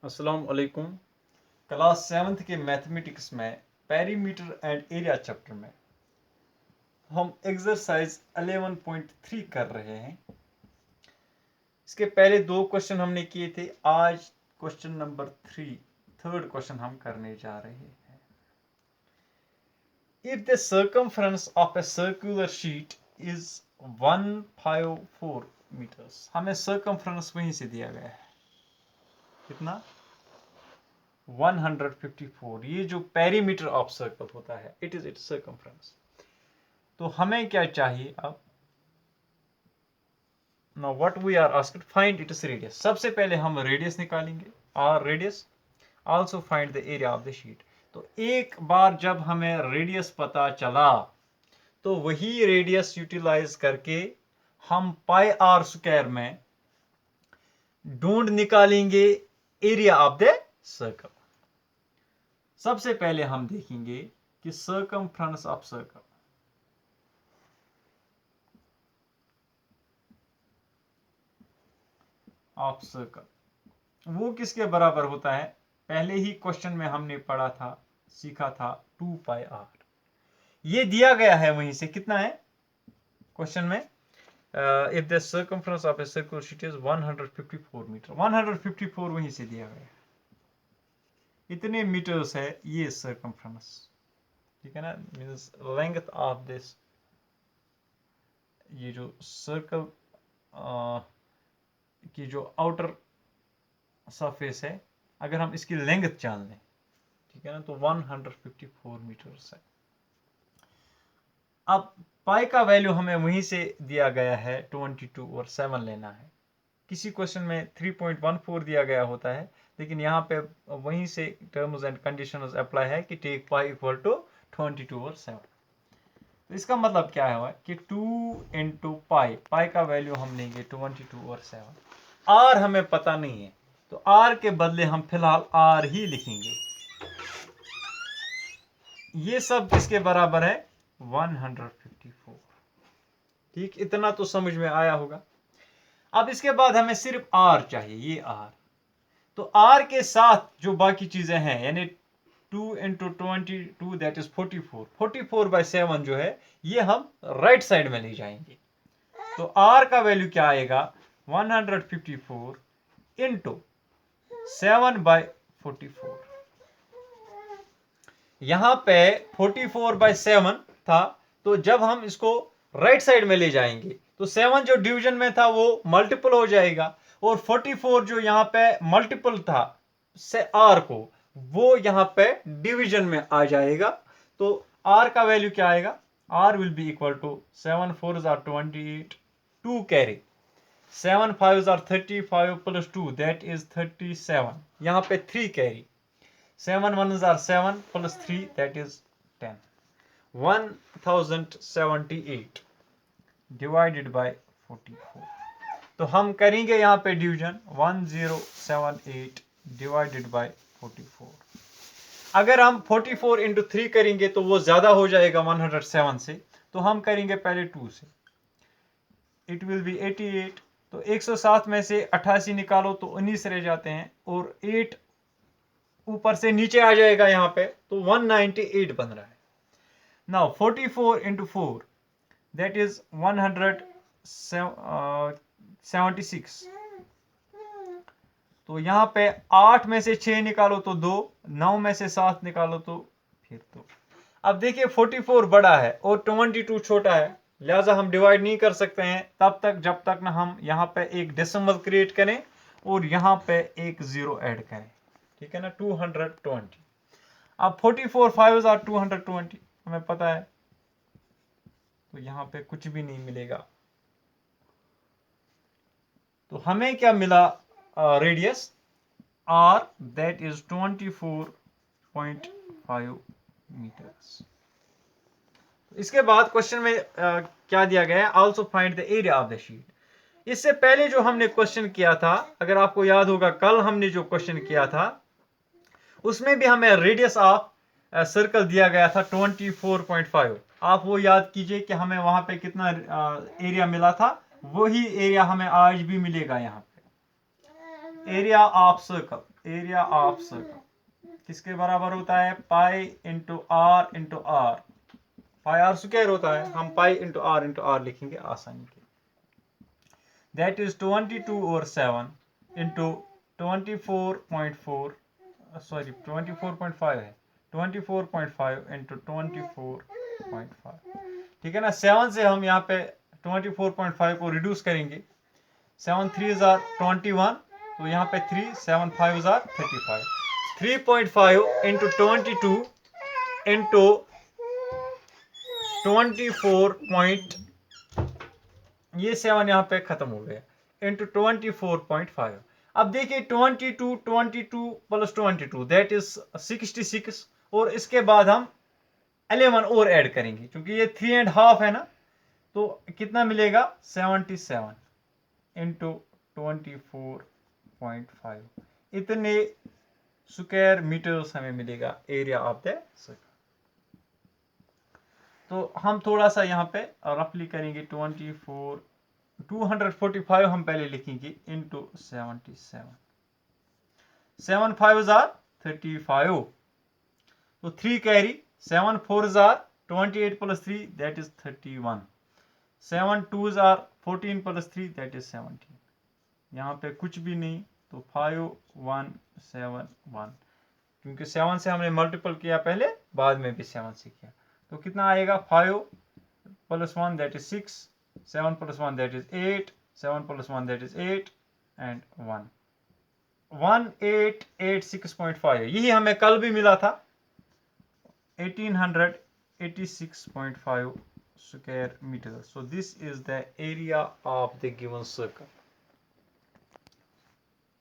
अस्सलाम वालेकुम। Class 7th के मैथमेटिक्स में पेरीमीटर एंड एरिया चैप्टर में हम एक्सरसाइज 11.3 कर रहे हैं। इसके पहले 2 क्वेश्चन हमने किए थे। आज क्वेश्चन नंबर 3 क्वेश्चन हम करने जा रहे हैं। If the circumference of a circular sheet is 154 metres, हमें सर्कमफ्रेंस वहीं से दिया गया है। कितना? 154। ये जो पेरीमीटर ऑफ सर्कल होता है, इट इज इट्स सर्कमफ्रेंस। तो हमें क्या चाहिए अब? Now what we are asked, find its radius. सबसे पहले हम रेडियस निकालेंगे, R radius. Also find the area of the sheet. तो एक बार जब हमें रेडियस पता चला तो वही रेडियस यूटिलाइज करके हम पाई आर स्क्वायर में ढूंढ निकालेंगे एरिया ऑफ द सर्कल। सबसे पहले हम देखेंगे कि circumference of circle, of circle वो किसके बराबर होता है? पहले ही क्वेश्चन में हमने पढ़ा था, सीखा था, 2 पाई आर। ये दिया गया है वहीं से। कितना है क्वेश्चन में? If the circumference of a circular sheet is 154 metre. 154 वहीं से दिया गया है। इतने मीटर्स है ये सर्कमफ्रेंस, ठीक है ना। मींस लेंथ ऑफ दिस, ये जो सर्कल की जो आउटर सरफेस है, अगर हम इसकी लेंथ जान लें, ठीक है ना, तो 154 मीटर्स है। अब पाई का वैल्यू हमें वहीं से दिया गया है 22 और 7 लेना है। किसी क्वेश्चन में 3.14 दिया गया होता है, लेकिन यहाँ पे वहीं से टर्म्स एंड कंडीशंस अप्लाई है कि टेक पाई इक्वल टू 22 और 7। तो इसका मतलब क्या है कि 2 इंटू पाई, पाई का वैल्यू हम लेंगे 22 और 7। आर हमें पता नहीं है, तो आर के बदले हम फिलहाल आर ही लिखेंगे। ये सब किसके बराबर है? 154। ठीक, इतना तो समझ में आया होगा। अब इसके बाद हमें सिर्फ आर चाहिए, ये आर। तो आर के साथ जो बाकी चीजें हैं, यानी 2 इंटू 22 दैट इज 44। 44/7 जो है, ये हम राइट साइड में ले जाएंगे। तो आर का वैल्यू क्या आएगा? 154 इंटू 7/44। यहां पे 44/7 था, तो जब हम इसको राइट साइड में ले जाएंगे तो 7 जो डिवीजन में था वो मल्टीपल हो जाएगा, और 44 जो यहां पे मल्टीपल था से आर को, वो यहां पे डिवीजन में आ जाएगा। तो आर का वैल्यू क्या आएगा? R will be equal to 7 4s are 28, 2 carry, 7 5s are 35 plus 2 that is 37। यहां पे 3 carry, 7 1s are 7 plus 3 that is 10. 1078 divided by 44। तो हम करेंगे यहाँ पे डिवीजन, 1078 डिवाइडेड बाय 44। अगर हम 44 इंटू 3 करेंगे तो वो ज्यादा हो जाएगा 107 से, तो हम करेंगे पहले 2 से। It will be 88। तो 107 में से 88 निकालो तो 19 रह जाते हैं, और 8 ऊपर से नीचे आ जाएगा यहाँ पे, तो 198 बन रहा है। Now 44 into 4 that is 176। तो यहाँ पे 8 में से 6 निकालो तो 2, 9 में से 7 निकालो तो फिर 2। अब देखिए 44 बड़ा है और 22 छोटा है, लिहाजा हम डिवाइड नहीं कर सकते हैं तब तक जब तक ना हम यहाँ पे एक डेसिमल क्रिएट करें और यहाँ पे एक जीरो ऐड करें, ठीक है ना। 220। अब 44 5s are 220 हमें पता है, तो यहाँ पे कुछ भी नहीं मिलेगा। तो हमें क्या मिला? Radius R that is 24.5 metres. इसके बाद क्वेश्चन में क्या दिया गया है? Also find the area of the sheet. इससे पहले जो हमने क्वेश्चन किया था, अगर आपको याद होगा, कल हमने जो क्वेश्चन किया था उसमें भी हमें रेडियस ऑफ सर्कल दिया गया था 24.5। आप वो याद कीजिए कि हमें वहां पे कितना एरिया मिला था। वही एरिया हमें आज भी मिलेगा यहाँ पे, area of circle. Area of circle किसके बराबर होता है? Pi into R into R. Pi R square होता है, हम पाई इंटू आर लिखेंगे आसानी के। दैट इज 22 और 7 इंटू 24.4 सॉरी 24.5 है, 24.5 इंटू 24.5। ठीक है ना। 7 से हम यहाँ पे 24.5 को रिड्यूस करेंगे। 7 3 21, तो यहाँ पे 3 7 5 35। 3.5 इंटू 22 इंटू 24. ये 7 यहाँ पे खत्म हो गया, इंटू 24.5। अब देखिए 22 प्लस 22 दैट इज 66, और इसके बाद हम 11 और ऐड करेंगे क्योंकि ये 3.5 है ना, तो कितना मिलेगा? 77 इंटू 24.5। इतने स्क्वायर मीटर्स हमें मिलेगा एरिया ऑफ द सर्कल। तो हम थोड़ा सा यहाँ पे रफली करेंगे। 245 हम पहले लिखेंगे इंटू 77। 7 5 35, तो 3 carry. 7 4 28 plus 3 that is 31। 7 2 14 plus 3 that is 17। यहाँ पे कुछ भी नहीं, तो 5 1 7 1, क्योंकि 7 से हमने मल्टीपल किया पहले, बाद में भी 7 से किया, तो कितना आएगा? 5 plus 1 that is 6, 7 plus 1 that is 8, 7 plus 1 that is 8 and 1। 1886.5 यही हमें कल भी मिला था, 1886.5 square meters. So this is the area of the given circle.